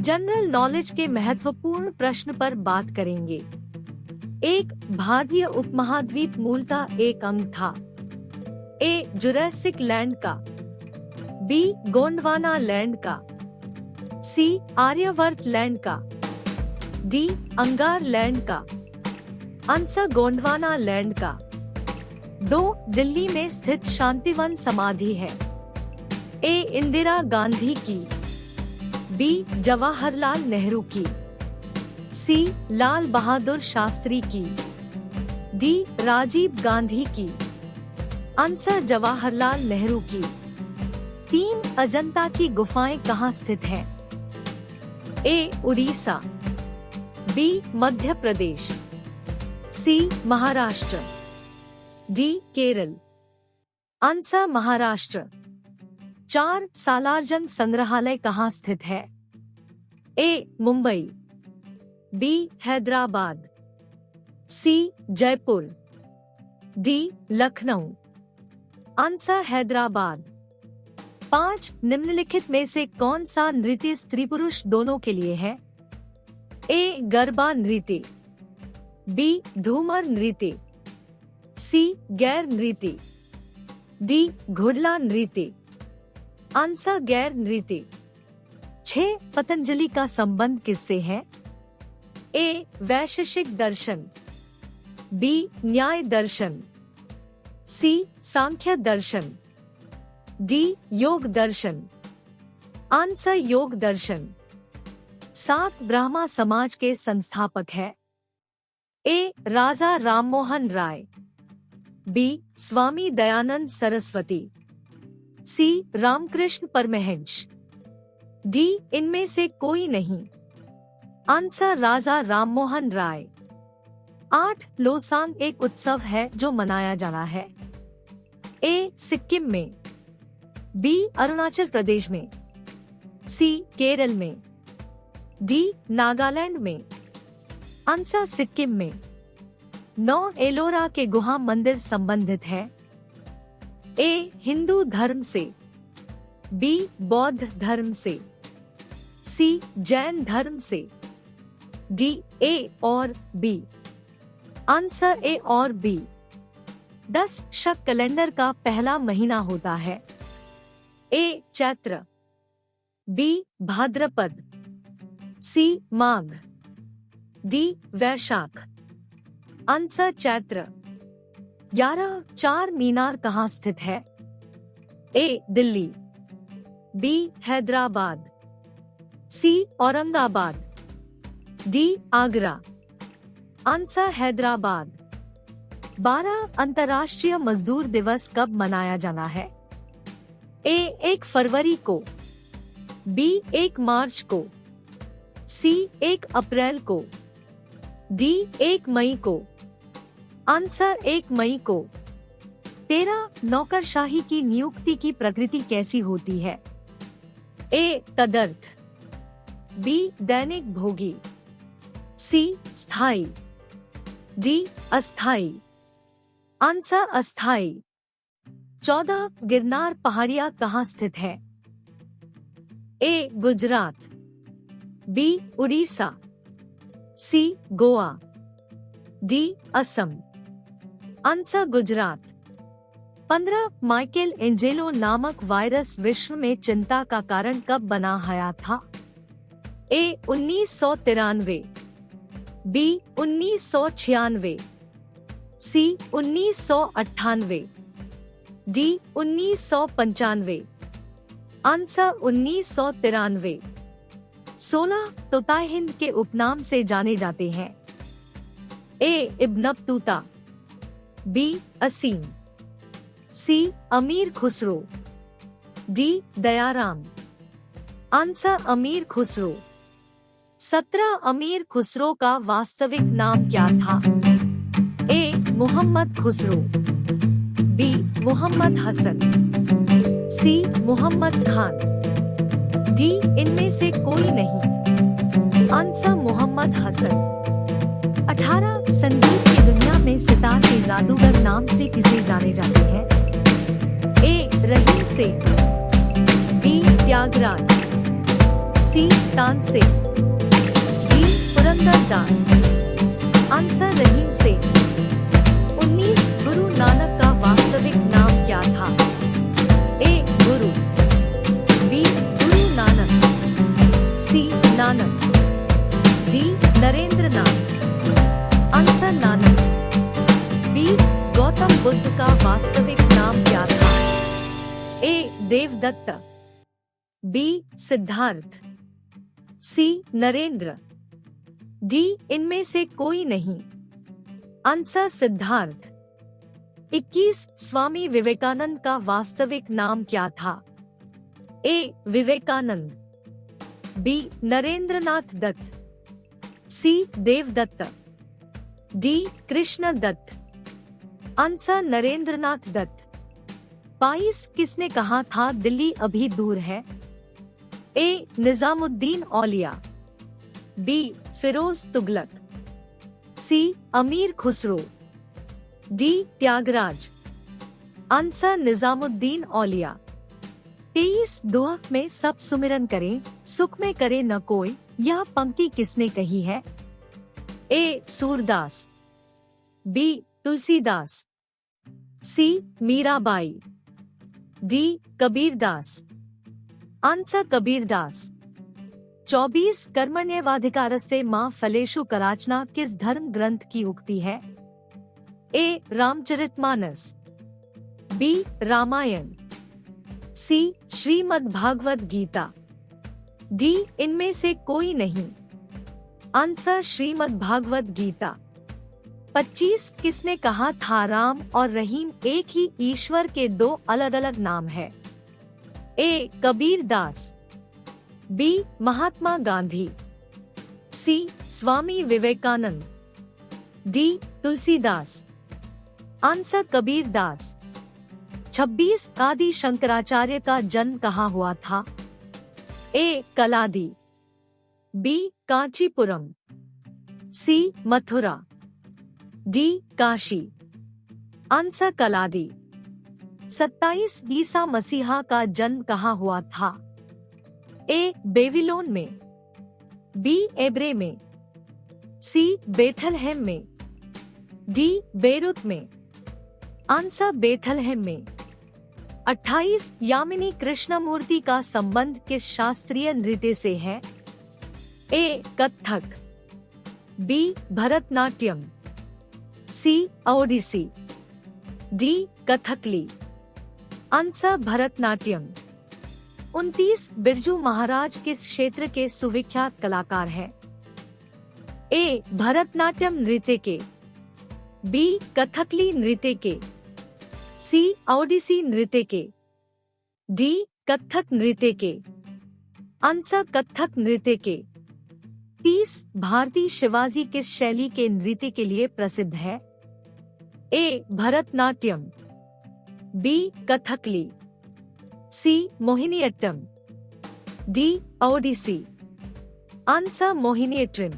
General knowledge के महत्वपूर्ण प्रश्न पर बात करेंगे। एक, भारतीय उपमहाद्वीप मूलतः एक अंग था। ए, जुरासिक लैंड का, बी, गोंडवाना लैंड का, सी, आर्यवर्त लैंड का, डी, अंगार लैंड का। आंसर गोंडवाना लैंड का। 2, दिल्ली में स्थित शांतिवन समाधि है। ए, इंदिरा गांधी की, बी, जवाहरलाल नेहरू की, सी, लाल बहादुर शास्त्री की, डी, राजीव गांधी की। आंसर जवाहरलाल नेहरू की। 3, अजंता की गुफाएं कहाँ स्थित हैं? ए, उड़ीसा, बी, मध्य प्रदेश, सी, महाराष्ट्र, डी, केरल। आंसर महाराष्ट्र। 4, सालारजंग संग्रहालय कहाँ स्थित है? ए, मुंबई, बी, हैदराबाद, सी, जयपुर, डी, लखनऊ। आंसर हैदराबाद। 5, निम्नलिखित में से कौन सा नृत्य स्त्री पुरुष दोनों के लिए है? ए, गरबा नृत्य, बी, धूमर नृत्य, सी, गैर नृत्य, डी, घुड़ला नृत्य। आंसर गैर नृत्य। 6, पतंजलि का संबंध किससे है? ए, वैशेषिक दर्शन, बी, न्याय दर्शन, सी, सांख्य दर्शन, डी, योग दर्शन। आंसर योग दर्शन। 7, ब्राह्मा समाज के संस्थापक है। ए, राजा राममोहन राय, बी, स्वामी दयानंद सरस्वती, सी, रामकृष्ण परमहंस, डी, इनमें से कोई नहीं। आंसर राजा राममोहन राय। 8, लोसांग एक उत्सव है जो मनाया जाना है। ए, सिक्किम में, बी, अरुणाचल प्रदेश में, सी, केरल में, डी, नागालैंड में। आंसर सिक्किम में। 9, एलोरा के गुहा मंदिर संबंधित है। ए, हिंदू धर्म से, बी, बौद्ध धर्म से, सी, जैन धर्म से, डी, ए और बी। आंसर ए और बी। 10, शक कैलेंडर का पहला महीना होता है। ए, चैत्र, बी, भाद्रपद, सी, माघ, डी, वैशाख। आंसर चैत्र। 11, चार मीनार कहाँ स्थित है? ए, दिल्ली, बी, हैदराबाद, सी, औरंगाबाद, डी, आगरा। आंसर हैदराबाद। 12, अंतर्राष्ट्रीय मजदूर दिवस कब मनाया जाना है? ए, 1 फरवरी को, बी, 1 मार्च को, सी, 1 अप्रैल को, डी, 1 मई को। आंसर 1 मई को। 13, नौकरशाही की नियुक्ति की प्रकृति कैसी होती है? ए, तदर्थ, बी, दैनिक भोगी, सी, स्थायी, डी, अस्थायी। आंसर अस्थायी। 14, गिरनार पहाड़ियां कहाँ स्थित है? A, Gujarat, B, Orissa, C, Goa, D, Assam. Answer Gujarat. 15, Michael Angelo नामक वायरस विश्व में चिंता का कारण कब बना आया था? A, 1993, B, 1996, C, 1998, D, 1995। Answer 1993। 16, तोताए हिंद के उपनाम से जाने जाते हैं। ए, इब्न बतूता, बी, असीम, सी, अमीर खुसरो, डी, दयाराम। आंसर अमीर खुसरो। 17, अमीर खुसरो का वास्तविक नाम क्या था? ए, मुहम्मद खुसरो, बी, मुहम्मद हसन, सी, मुहम्मद खान, डी, इनमें से कोई नहीं। आंसर मुहम्मद हसन। 18, संगीत की दुनिया में सितार के जादूगर नाम से किसे जाने जाते हैं? ए, रहीम सेठ, बी, त्यागराज, सी, तानसेन। डी पुरंदर दास। आंसर रहीम सेन। 19 गुरु नानक का वास्तविक नाम क्या था? ए गुरु, बी गुरु नानक, सी नानक, डी नरेंद्र नाथ। आंसर नानक। 20 गौतम बुद्ध का वास्तविक नाम क्या था? ए देवदत्त, बी सिद्धार्थ, सी नरेंद्र, डी इनमें से कोई नहीं। आंसर सिद्धार्थ। 21 स्वामी विवेकानंद का वास्तविक नाम क्या था? ए विवेकानंद, बी नरेंद्रनाथ दत्त, सी देवदत्त, डी कृष्ण दत्त। आंसर नरेंद्रनाथ दत्त। 22 किसने कहा था दिल्ली अभी दूर है? ए निजामुद्दीन औलिया, बी फिरोज तुगलक, सी अमीर खुसरो, डी त्यागराज। आंसर निजामुद्दीन औलिया। 23 दुआ में सब सुमिरन करें, सुख में करे न कोई, यह पंक्ति किसने कही है? ए सूरदास, बी तुलसीदास, सी मीराबाई, डी कबीरदास। आंसर कबीरदास। 24 कर्मण्येवाधिकारस्ते मां फलेषु कराचना किस धर्म ग्रंथ की उक्ति है? ए रामचरितमानस, बी रामायण, सी श्रीमद् भागवत गीता, डी इनमें से कोई नहीं। आंसर श्रीमद् भागवत गीता। 25 किसने कहा था राम और रहीम एक ही ईश्वर के दो अलग अलग नाम है? ए कबीर दास, बी महात्मा गांधी, सी स्वामी विवेकानंद, डी तुलसीदास। आंसर कबीर दास। 26 आदि शंकराचार्य का जन्म कहाँ हुआ था? ए कलादी, बी कांचीपुरम, सी मथुरा, डी काशी। आंसर कलादी। 27 ईसा मसीहा का जन्म कहाँ हुआ था? ए बेबीलोन में, बी एब्रे में, सी बेथलहेम में, डी बेरुत में। आंसर बेथलहेम में। 28 यामिनी कृष्णमूर्ति का संबंध किस शास्त्रीय नृत्य से है? ए कथक, बी भरतनाट्यम, सी ओडिसी, डी कथकली। आंसर भरतनाट्यम। 29 बिरजू महाराज किस क्षेत्र के सुविख्यात कलाकार हैं? ए भरतनाट्यम नृत्य के, बी कथकली नृत्य के, सी ओडिसी नृत्य के, डी कथक नृत्य के। आंसर कथक नृत्य के। 30 भारतीय शिवाजी किस शैली के नृत्य के लिए प्रसिद्ध है? ए भरतनाट्यम, बी कथकली, सी मोहिनीअट्टम, डी ओडिसी। आंसर मोहिनीअट्टम।